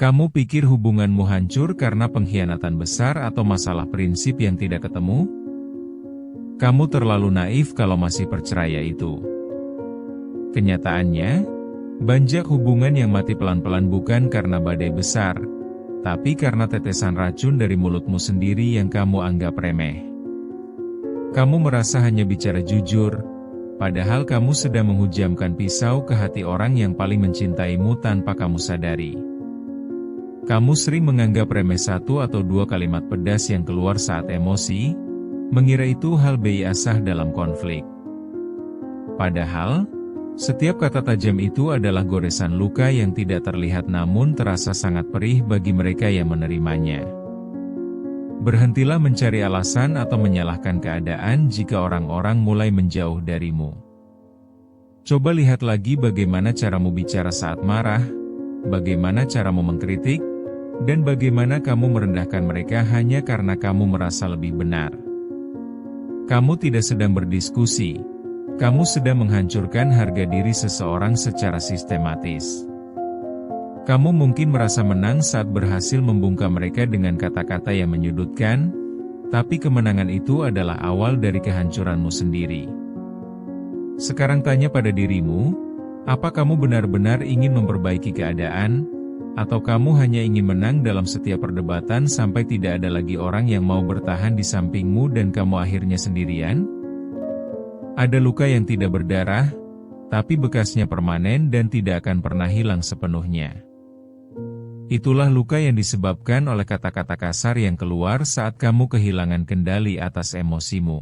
Kamu pikir hubunganmu hancur karena pengkhianatan besar atau masalah prinsip yang tidak ketemu? Kamu terlalu naif kalau masih percaya itu. Kenyataannya, banjak hubungan yang mati pelan-pelan bukan karena badai besar, tapi karena tetesan racun dari mulutmu sendiri yang kamu anggap remeh. Kamu merasa hanya bicara jujur, padahal kamu sedang menghujamkan pisau ke hati orang yang paling mencintaimu tanpa kamu sadari. Kamu sering menganggap remeh satu atau dua kalimat pedas yang keluar saat emosi, mengira itu hal biasa dalam konflik. Padahal, setiap kata tajam itu adalah goresan luka yang tidak terlihat namun terasa sangat perih bagi mereka yang menerimanya. Berhentilah mencari alasan atau menyalahkan keadaan jika orang-orang mulai menjauh darimu. Coba lihat lagi bagaimana caramu bicara saat marah, bagaimana caramu mengkritik, dan bagaimana kamu merendahkan mereka hanya karena kamu merasa lebih benar. Kamu tidak sedang berdiskusi, kamu sedang menghancurkan harga diri seseorang secara sistematis. Kamu mungkin merasa menang saat berhasil membungkam mereka dengan kata-kata yang menyudutkan, tapi kemenangan itu adalah awal dari kehancuranmu sendiri. Sekarang tanya pada dirimu, apa kamu benar-benar ingin memperbaiki keadaan? Atau kamu hanya ingin menang dalam setiap perdebatan sampai tidak ada lagi orang yang mau bertahan di sampingmu dan kamu akhirnya sendirian? Ada luka yang tidak berdarah, tapi bekasnya permanen dan tidak akan pernah hilang sepenuhnya. Itulah luka yang disebabkan oleh kata-kata kasar yang keluar saat kamu kehilangan kendali atas emosimu.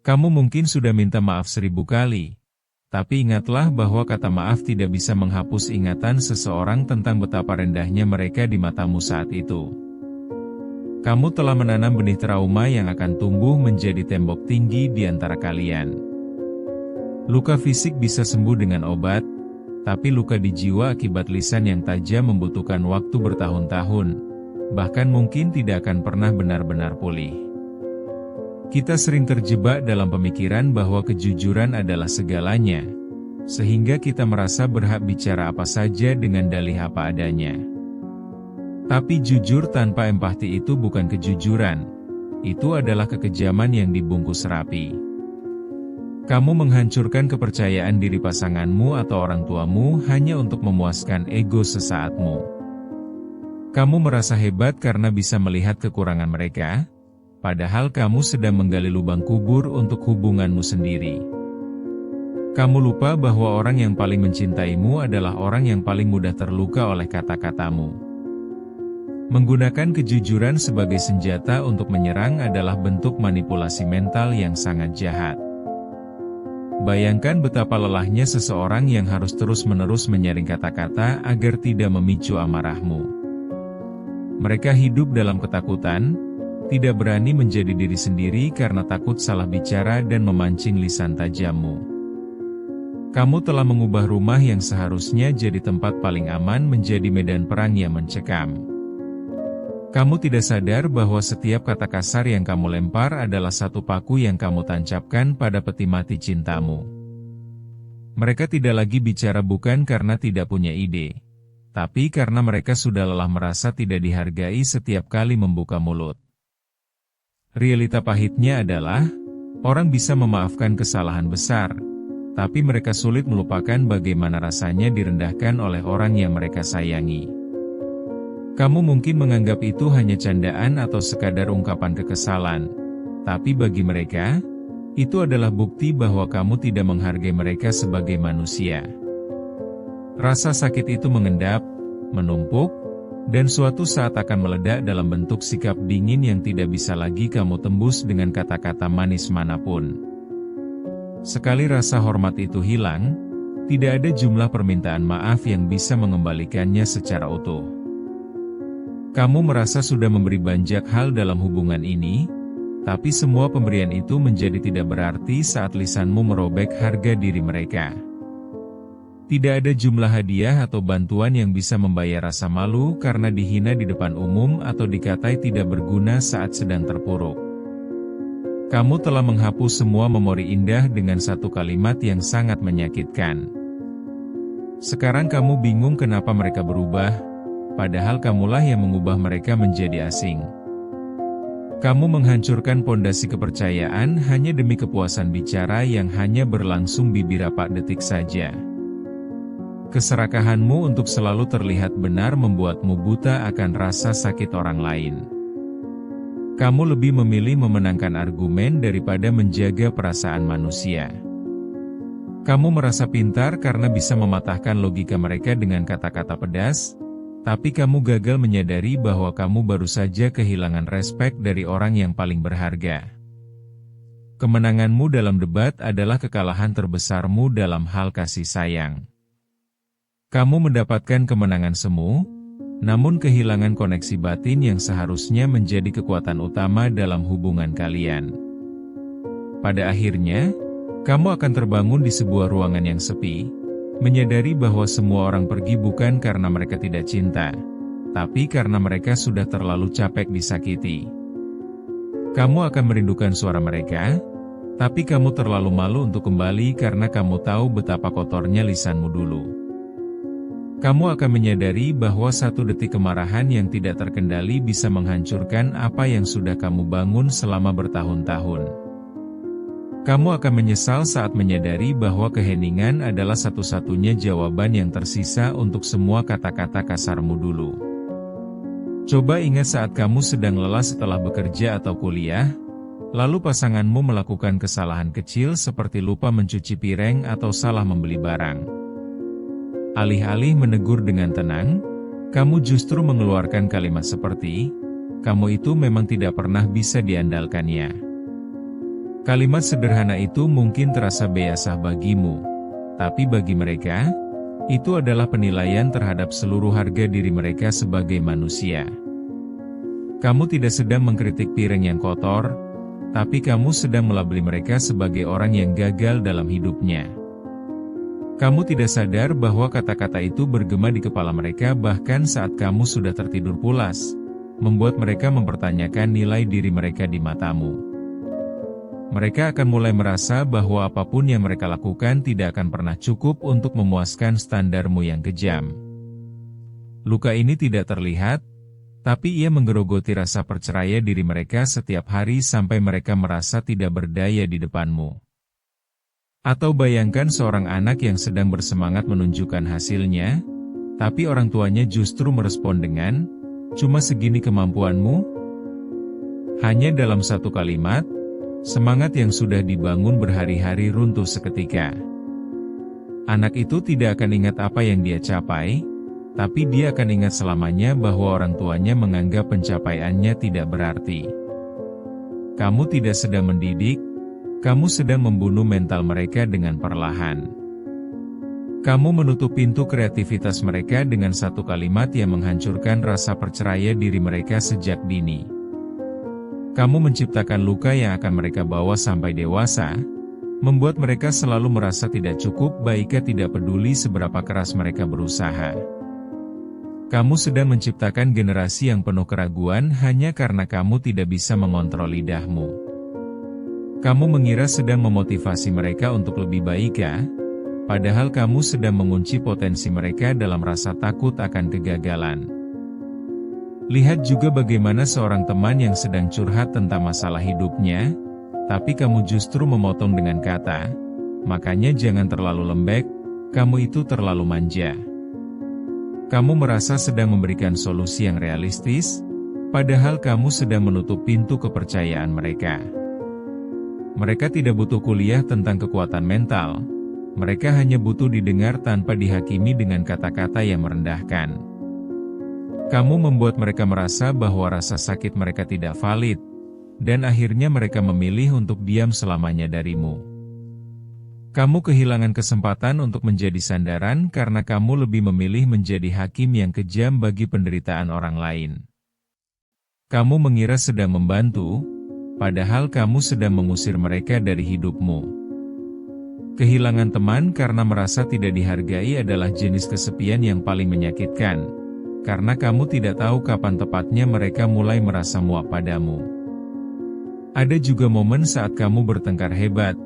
Kamu mungkin sudah minta maaf 1000 kali. Tapi ingatlah bahwa kata maaf tidak bisa menghapus ingatan seseorang tentang betapa rendahnya mereka di matamu saat itu. Kamu telah menanam benih trauma yang akan tumbuh menjadi tembok tinggi di antara kalian. Luka fisik bisa sembuh dengan obat, tapi luka di jiwa akibat lisan yang tajam membutuhkan waktu bertahun-tahun, bahkan mungkin tidak akan pernah benar-benar pulih. Kita sering terjebak dalam pemikiran bahwa kejujuran adalah segalanya, sehingga kita merasa berhak bicara apa saja dengan dalih apa adanya. Tapi jujur tanpa empati itu bukan kejujuran, itu adalah kekejaman yang dibungkus rapi. Kamu menghancurkan kepercayaan diri pasanganmu atau orang tuamu hanya untuk memuaskan ego sesaatmu. Kamu merasa hebat karena bisa melihat kekurangan mereka, padahal kamu sedang menggali lubang kubur untuk hubunganmu sendiri. Kamu lupa bahwa orang yang paling mencintaimu adalah orang yang paling mudah terluka oleh kata-katamu. Menggunakan kejujuran sebagai senjata untuk menyerang adalah bentuk manipulasi mental yang sangat jahat. Bayangkan betapa lelahnya seseorang yang harus terus-menerus menyaring kata-kata agar tidak memicu amarahmu. Mereka hidup dalam ketakutan, tidak berani menjadi diri sendiri karena takut salah bicara dan memancing lisan tajammu. Kamu telah mengubah rumah yang seharusnya jadi tempat paling aman menjadi medan perang yang mencekam. Kamu tidak sadar bahwa setiap kata kasar yang kamu lempar adalah satu paku yang kamu tancapkan pada peti mati cintamu. Mereka tidak lagi bicara bukan karena tidak punya ide, tapi karena mereka sudah lelah merasa tidak dihargai setiap kali membuka mulut. Realita pahitnya adalah, orang bisa memaafkan kesalahan besar, tapi mereka sulit melupakan bagaimana rasanya direndahkan oleh orang yang mereka sayangi. Kamu mungkin menganggap itu hanya candaan atau sekadar ungkapan kekesalan, tapi bagi mereka, itu adalah bukti bahwa kamu tidak menghargai mereka sebagai manusia. Rasa sakit itu mengendap, menumpuk, dan suatu saat akan meledak dalam bentuk sikap dingin yang tidak bisa lagi kamu tembus dengan kata-kata manis manapun. Sekali rasa hormat itu hilang, tidak ada jumlah permintaan maaf yang bisa mengembalikannya secara utuh. Kamu merasa sudah memberi banyak hal dalam hubungan ini, tapi semua pemberian itu menjadi tidak berarti saat lisanmu merobek harga diri mereka. Tidak ada jumlah hadiah atau bantuan yang bisa membayar rasa malu karena dihina di depan umum atau dikatai tidak berguna saat sedang terpuruk. Kamu telah menghapus semua memori indah dengan satu kalimat yang sangat menyakitkan. Sekarang kamu bingung kenapa mereka berubah, padahal kamulah yang mengubah mereka menjadi asing. Kamu menghancurkan pondasi kepercayaan hanya demi kepuasan bicara yang hanya berlangsung beberapa detik saja. Keserakahanmu untuk selalu terlihat benar membuatmu buta akan rasa sakit orang lain. Kamu lebih memilih memenangkan argumen daripada menjaga perasaan manusia. Kamu merasa pintar karena bisa mematahkan logika mereka dengan kata-kata pedas, tapi kamu gagal menyadari bahwa kamu baru saja kehilangan respek dari orang yang paling berharga. Kemenanganmu dalam debat adalah kekalahan terbesarmu dalam hal kasih sayang. Kamu mendapatkan kemenangan semu, namun kehilangan koneksi batin yang seharusnya menjadi kekuatan utama dalam hubungan kalian. Pada akhirnya, kamu akan terbangun di sebuah ruangan yang sepi, menyadari bahwa semua orang pergi bukan karena mereka tidak cinta, tapi karena mereka sudah terlalu capek disakiti. Kamu akan merindukan suara mereka, tapi kamu terlalu malu untuk kembali karena kamu tahu betapa kotornya lisanmu dulu. Kamu akan menyadari bahwa satu detik kemarahan yang tidak terkendali bisa menghancurkan apa yang sudah kamu bangun selama bertahun-tahun. Kamu akan menyesal saat menyadari bahwa keheningan adalah satu-satunya jawaban yang tersisa untuk semua kata-kata kasarmu dulu. Coba ingat saat kamu sedang lelah setelah bekerja atau kuliah, lalu pasanganmu melakukan kesalahan kecil seperti lupa mencuci piring atau salah membeli barang. Alih-alih menegur dengan tenang, kamu justru mengeluarkan kalimat seperti, "Kamu itu memang tidak pernah bisa diandalkannya." Kalimat sederhana itu mungkin terasa biasa bagimu, tapi bagi mereka, itu adalah penilaian terhadap seluruh harga diri mereka sebagai manusia. Kamu tidak sedang mengkritik piring yang kotor, tapi kamu sedang melabeli mereka sebagai orang yang gagal dalam hidupnya. Kamu tidak sadar bahwa kata-kata itu bergema di kepala mereka bahkan saat kamu sudah tertidur pulas, membuat mereka mempertanyakan nilai diri mereka di matamu. Mereka akan mulai merasa bahwa apapun yang mereka lakukan tidak akan pernah cukup untuk memuaskan standarmu yang kejam. Luka ini tidak terlihat, tapi ia menggerogoti rasa percaya diri mereka setiap hari sampai mereka merasa tidak berdaya di depanmu. Atau bayangkan seorang anak yang sedang bersemangat menunjukkan hasilnya, tapi orang tuanya justru merespon dengan, "Cuma segini kemampuanmu?" Hanya dalam satu kalimat, semangat yang sudah dibangun berhari-hari runtuh seketika. Anak itu tidak akan ingat apa yang dia capai, tapi dia akan ingat selamanya bahwa orang tuanya menganggap pencapaiannya tidak berarti. Kamu tidak sedang mendidik, kamu sedang membunuh mental mereka dengan perlahan. Kamu menutup pintu kreativitas mereka dengan satu kalimat yang menghancurkan rasa percaya diri mereka sejak dini. Kamu menciptakan luka yang akan mereka bawa sampai dewasa, membuat mereka selalu merasa tidak cukup baik tidak peduli seberapa keras mereka berusaha. Kamu sedang menciptakan generasi yang penuh keraguan hanya karena kamu tidak bisa mengontrol lidahmu. Kamu mengira sedang memotivasi mereka untuk lebih baik, padahal kamu sedang mengunci potensi mereka dalam rasa takut akan kegagalan. Lihat juga bagaimana seorang teman yang sedang curhat tentang masalah hidupnya, tapi kamu justru memotong dengan kata, "Makanya jangan terlalu lembek, kamu itu terlalu manja." Kamu merasa sedang memberikan solusi yang realistis, padahal kamu sedang menutup pintu kepercayaan mereka. Mereka tidak butuh kuliah tentang kekuatan mental, mereka hanya butuh didengar tanpa dihakimi dengan kata-kata yang merendahkan. Kamu membuat mereka merasa bahwa rasa sakit mereka tidak valid, dan akhirnya mereka memilih untuk diam selamanya darimu. Kamu kehilangan kesempatan untuk menjadi sandaran karena kamu lebih memilih menjadi hakim yang kejam bagi penderitaan orang lain. Kamu mengira sedang membantu, padahal kamu sedang mengusir mereka dari hidupmu. Kehilangan teman karena merasa tidak dihargai adalah jenis kesepian yang paling menyakitkan. Karena kamu tidak tahu kapan tepatnya mereka mulai merasa muak padamu. Ada juga momen saat kamu bertengkar hebat,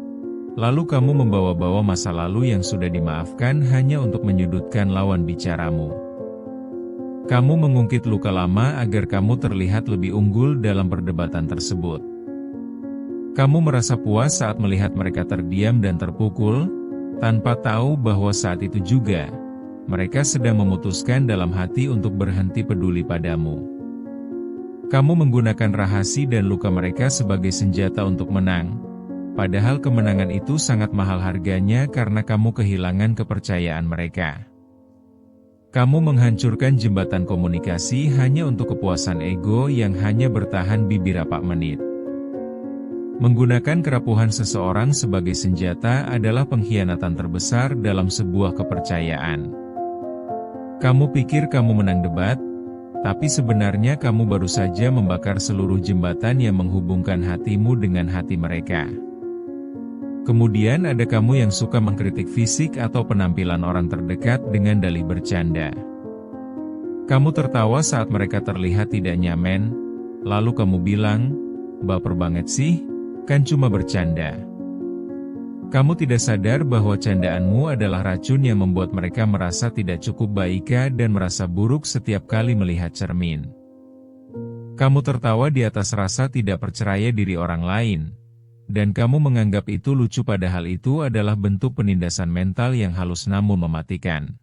lalu kamu membawa-bawa masa lalu yang sudah dimaafkan hanya untuk menyudutkan lawan bicaramu. Kamu mengungkit luka lama agar kamu terlihat lebih unggul dalam perdebatan tersebut. Kamu merasa puas saat melihat mereka terdiam dan terpukul, tanpa tahu bahwa saat itu juga, mereka sedang memutuskan dalam hati untuk berhenti peduli padamu. Kamu menggunakan rahasi dan luka mereka sebagai senjata untuk menang, padahal kemenangan itu sangat mahal harganya karena kamu kehilangan kepercayaan mereka. Kamu menghancurkan jembatan komunikasi hanya untuk kepuasan ego yang hanya bertahan beberapa menit. Menggunakan kerapuhan seseorang sebagai senjata adalah pengkhianatan terbesar dalam sebuah kepercayaan. Kamu pikir kamu menang debat, tapi sebenarnya kamu baru saja membakar seluruh jembatan yang menghubungkan hatimu dengan hati mereka. Kemudian ada kamu yang suka mengkritik fisik atau penampilan orang terdekat dengan dalih bercanda. Kamu tertawa saat mereka terlihat tidak nyaman, lalu kamu bilang, "Baper banget sih, kan cuma bercanda." Kamu tidak sadar bahwa candaanmu adalah racun yang membuat mereka merasa tidak cukup baik dan merasa buruk setiap kali melihat cermin. Kamu tertawa di atas rasa tidak percaya diri orang lain. Dan kamu menganggap itu lucu padahal itu adalah bentuk penindasan mental yang halus namun mematikan.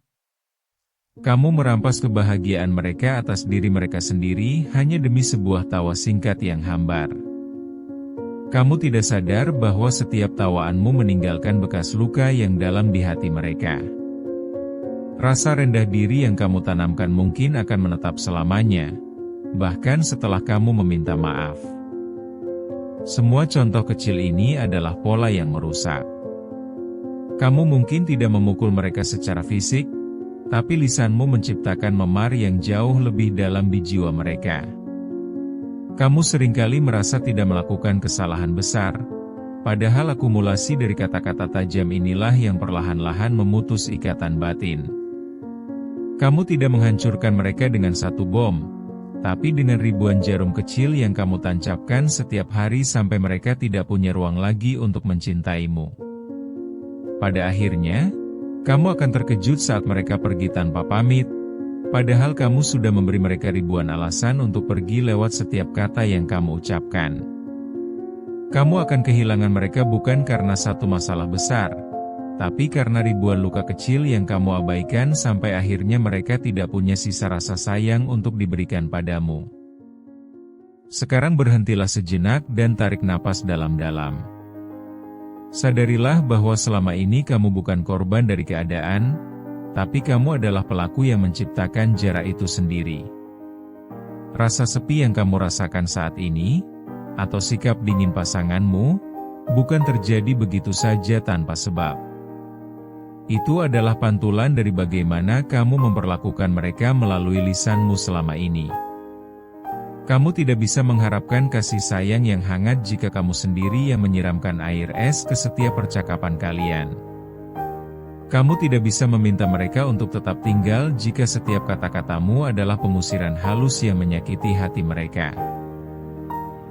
Kamu merampas kebahagiaan mereka atas diri mereka sendiri hanya demi sebuah tawa singkat yang hambar. Kamu tidak sadar bahwa setiap tawaanmu meninggalkan bekas luka yang dalam di hati mereka. Rasa rendah diri yang kamu tanamkan mungkin akan menetap selamanya, bahkan setelah kamu meminta maaf. Semua contoh kecil ini adalah pola yang merusak. Kamu mungkin tidak memukul mereka secara fisik, tapi lisanmu menciptakan memar yang jauh lebih dalam di jiwa mereka. Kamu seringkali merasa tidak melakukan kesalahan besar, padahal akumulasi dari kata-kata tajam inilah yang perlahan-lahan memutus ikatan batin. Kamu tidak menghancurkan mereka dengan satu bom, tapi dengan ribuan jarum kecil yang kamu tancapkan setiap hari sampai mereka tidak punya ruang lagi untuk mencintaimu. Pada akhirnya, kamu akan terkejut saat mereka pergi tanpa pamit, padahal kamu sudah memberi mereka ribuan alasan untuk pergi lewat setiap kata yang kamu ucapkan. Kamu akan kehilangan mereka bukan karena satu masalah besar, tapi karena ribuan luka kecil yang kamu abaikan sampai akhirnya mereka tidak punya sisa rasa sayang untuk diberikan padamu. Sekarang berhentilah sejenak dan tarik napas dalam-dalam. Sadarilah bahwa selama ini kamu bukan korban dari keadaan, tapi kamu adalah pelaku yang menciptakan jarak itu sendiri. Rasa sepi yang kamu rasakan saat ini, atau sikap dingin pasanganmu, bukan terjadi begitu saja tanpa sebab. Itu adalah pantulan dari bagaimana kamu memperlakukan mereka melalui lisanmu selama ini. Kamu tidak bisa mengharapkan kasih sayang yang hangat jika kamu sendiri yang menyiramkan air es ke setiap percakapan kalian. Kamu tidak bisa meminta mereka untuk tetap tinggal jika setiap kata-katamu adalah pengusiran halus yang menyakiti hati mereka.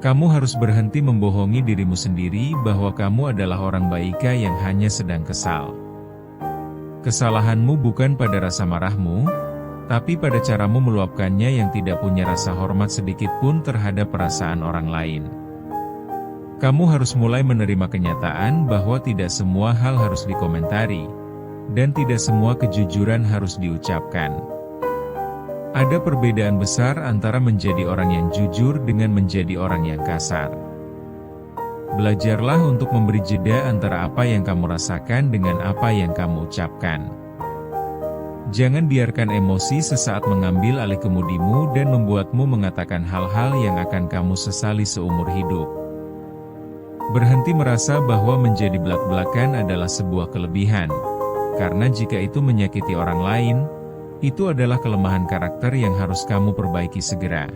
Kamu harus berhenti membohongi dirimu sendiri bahwa kamu adalah orang baik yang hanya sedang kesal. Kesalahanmu bukan pada rasa marahmu, tapi pada caramu meluapkannya yang tidak punya rasa hormat sedikit pun terhadap perasaan orang lain. Kamu harus mulai menerima kenyataan bahwa tidak semua hal harus dikomentari, dan tidak semua kejujuran harus diucapkan. Ada perbedaan besar antara menjadi orang yang jujur dengan menjadi orang yang kasar. Belajarlah untuk memberi jeda antara apa yang kamu rasakan dengan apa yang kamu ucapkan. Jangan biarkan emosi sesaat mengambil alih kemudimu dan membuatmu mengatakan hal-hal yang akan kamu sesali seumur hidup. Berhenti merasa bahwa menjadi belak-belakan adalah sebuah kelebihan, karena jika itu menyakiti orang lain, itu adalah kelemahan karakter yang harus kamu perbaiki segera.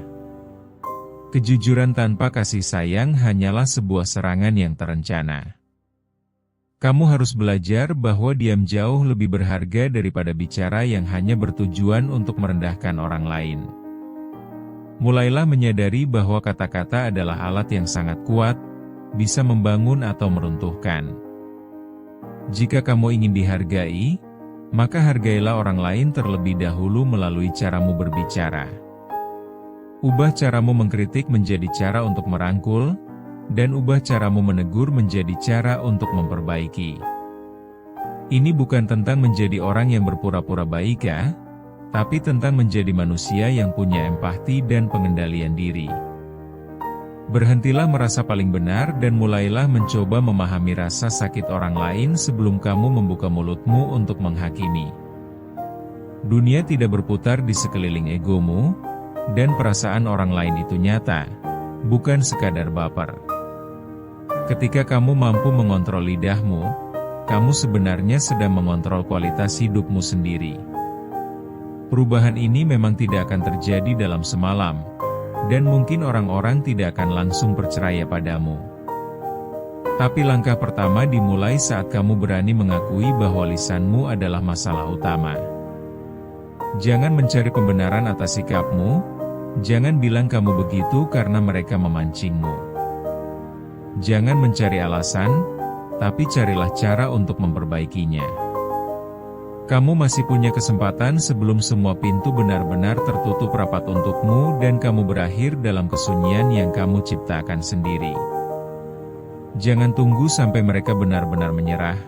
Kejujuran tanpa kasih sayang hanyalah sebuah serangan yang terencana. Kamu harus belajar bahwa diam jauh lebih berharga daripada bicara yang hanya bertujuan untuk merendahkan orang lain. Mulailah menyadari bahwa kata-kata adalah alat yang sangat kuat, bisa membangun atau meruntuhkan. Jika kamu ingin dihargai, maka hargailah orang lain terlebih dahulu melalui caramu berbicara. Ubah caramu mengkritik menjadi cara untuk merangkul, dan ubah caramu menegur menjadi cara untuk memperbaiki. Ini bukan tentang menjadi orang yang berpura-pura baik ya, tapi tentang menjadi manusia yang punya empati dan pengendalian diri. Berhentilah merasa paling benar dan mulailah mencoba memahami rasa sakit orang lain sebelum kamu membuka mulutmu untuk menghakimi. Dunia tidak berputar di sekeliling egomu, dan perasaan orang lain itu nyata, bukan sekadar baper. Ketika kamu mampu mengontrol lidahmu, kamu sebenarnya sedang mengontrol kualitas hidupmu sendiri. Perubahan ini memang tidak akan terjadi dalam semalam, dan mungkin orang-orang tidak akan langsung percaya padamu. Tapi langkah pertama dimulai saat kamu berani mengakui bahwa lisanmu adalah masalah utama. Jangan mencari pembenaran atas sikapmu. Jangan bilang kamu begitu karena mereka memancingmu. Jangan mencari alasan, tapi carilah cara untuk memperbaikinya. Kamu masih punya kesempatan sebelum semua pintu benar-benar tertutup rapat untukmu dan kamu berakhir dalam kesunyian yang kamu ciptakan sendiri. Jangan tunggu sampai mereka benar-benar menyerah,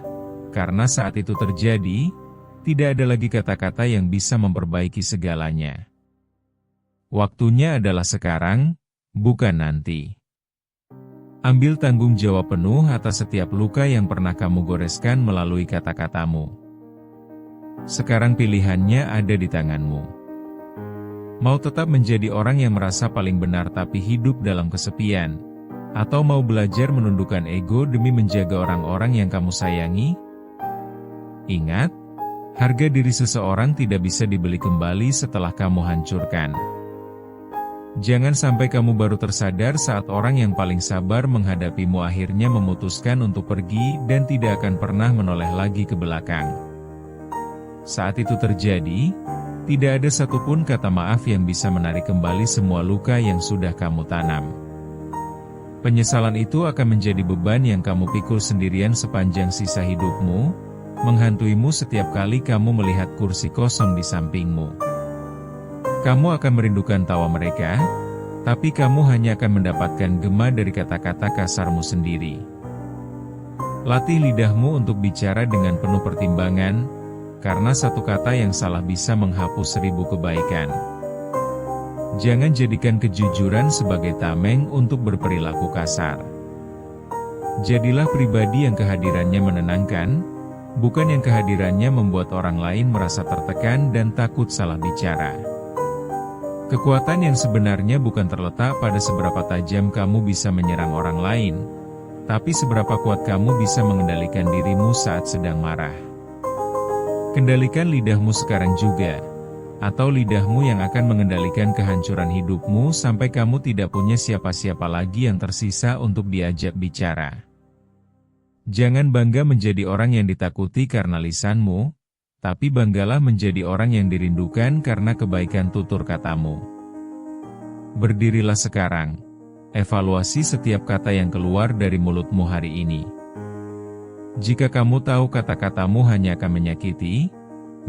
karena saat itu terjadi, tidak ada lagi kata-kata yang bisa memperbaiki segalanya. Waktunya adalah sekarang, bukan nanti. Ambil tanggung jawab penuh atas setiap luka yang pernah kamu goreskan melalui kata-katamu. Sekarang pilihannya ada di tanganmu. Mau tetap menjadi orang yang merasa paling benar tapi hidup dalam kesepian, atau mau belajar menundukkan ego demi menjaga orang-orang yang kamu sayangi? Ingat, harga diri seseorang tidak bisa dibeli kembali setelah kamu hancurkan. Jangan sampai kamu baru tersadar saat orang yang paling sabar menghadapimu akhirnya memutuskan untuk pergi dan tidak akan pernah menoleh lagi ke belakang. Saat itu terjadi, tidak ada satupun kata maaf yang bisa menarik kembali semua luka yang sudah kamu tanam. Penyesalan itu akan menjadi beban yang kamu pikul sendirian sepanjang sisa hidupmu, menghantuimu setiap kali kamu melihat kursi kosong di sampingmu. Kamu akan merindukan tawa mereka, tapi kamu hanya akan mendapatkan gema dari kata-kata kasarmu sendiri. Latih lidahmu untuk bicara dengan penuh pertimbangan, karena satu kata yang salah bisa menghapus 1000 kebaikan. Jangan jadikan kejujuran sebagai tameng untuk berperilaku kasar. Jadilah pribadi yang kehadirannya menenangkan, bukan yang kehadirannya membuat orang lain merasa tertekan dan takut salah bicara. Kekuatan yang sebenarnya bukan terletak pada seberapa tajam kamu bisa menyerang orang lain, tapi seberapa kuat kamu bisa mengendalikan dirimu saat sedang marah. Kendalikan lidahmu sekarang juga, atau lidahmu yang akan mengendalikan kehancuran hidupmu sampai kamu tidak punya siapa-siapa lagi yang tersisa untuk diajak bicara. Jangan bangga menjadi orang yang ditakuti karena lisanmu, tapi banggalah menjadi orang yang dirindukan karena kebaikan tutur katamu. Berdirilah sekarang, evaluasi setiap kata yang keluar dari mulutmu hari ini. Jika kamu tahu kata-katamu hanya akan menyakiti,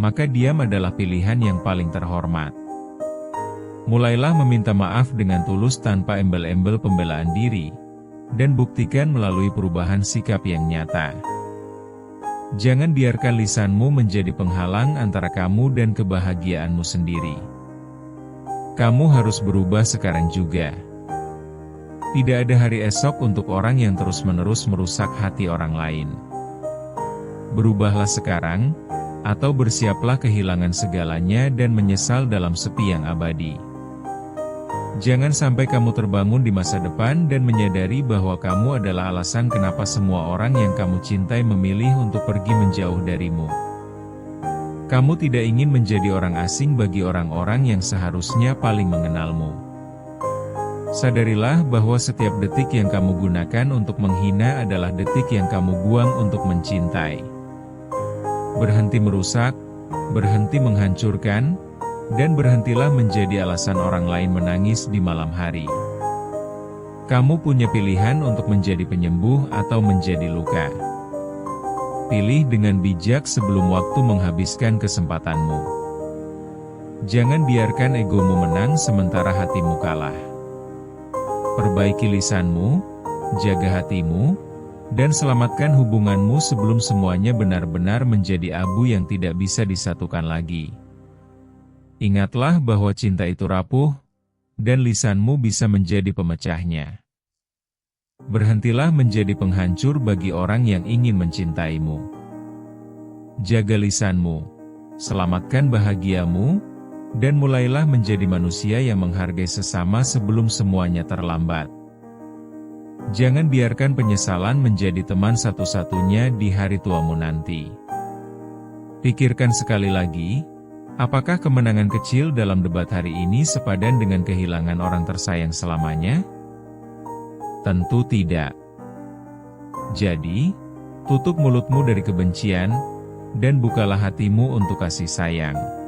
maka diam adalah pilihan yang paling terhormat. Mulailah meminta maaf dengan tulus tanpa embel-embel pembelaan diri, dan buktikan melalui perubahan sikap yang nyata. Jangan biarkan lisanmu menjadi penghalang antara kamu dan kebahagiaanmu sendiri. Kamu harus berubah sekarang juga. Tidak ada hari esok untuk orang yang terus-menerus merusak hati orang lain. Berubahlah sekarang, atau bersiaplah kehilangan segalanya dan menyesal dalam sepi yang abadi. Jangan sampai kamu terbangun di masa depan dan menyadari bahwa kamu adalah alasan kenapa semua orang yang kamu cintai memilih untuk pergi menjauh darimu. Kamu tidak ingin menjadi orang asing bagi orang-orang yang seharusnya paling mengenalmu. Sadarilah bahwa setiap detik yang kamu gunakan untuk menghina adalah detik yang kamu buang untuk mencintai. Berhenti merusak, berhenti menghancurkan, dan berhentilah menjadi alasan orang lain menangis di malam hari. Kamu punya pilihan untuk menjadi penyembuh atau menjadi luka. Pilih dengan bijak sebelum waktu menghabiskan kesempatanmu. Jangan biarkan egomu menang sementara hatimu kalah. Perbaiki lisanmu, jaga hatimu, dan selamatkan hubunganmu sebelum semuanya benar-benar menjadi abu yang tidak bisa disatukan lagi. Ingatlah bahwa cinta itu rapuh, dan lisanmu bisa menjadi pemecahnya. Berhentilah menjadi penghancur bagi orang yang ingin mencintaimu. Jaga lisanmu, selamatkan bahagiamu, dan mulailah menjadi manusia yang menghargai sesama sebelum semuanya terlambat. Jangan biarkan penyesalan menjadi teman satu-satunya di hari tuamu nanti. Pikirkan sekali lagi, apakah kemenangan kecil dalam debat hari ini sepadan dengan kehilangan orang tersayang selamanya? Tentu tidak. Jadi, tutup mulutmu dari kebencian, dan bukalah hatimu untuk kasih sayang.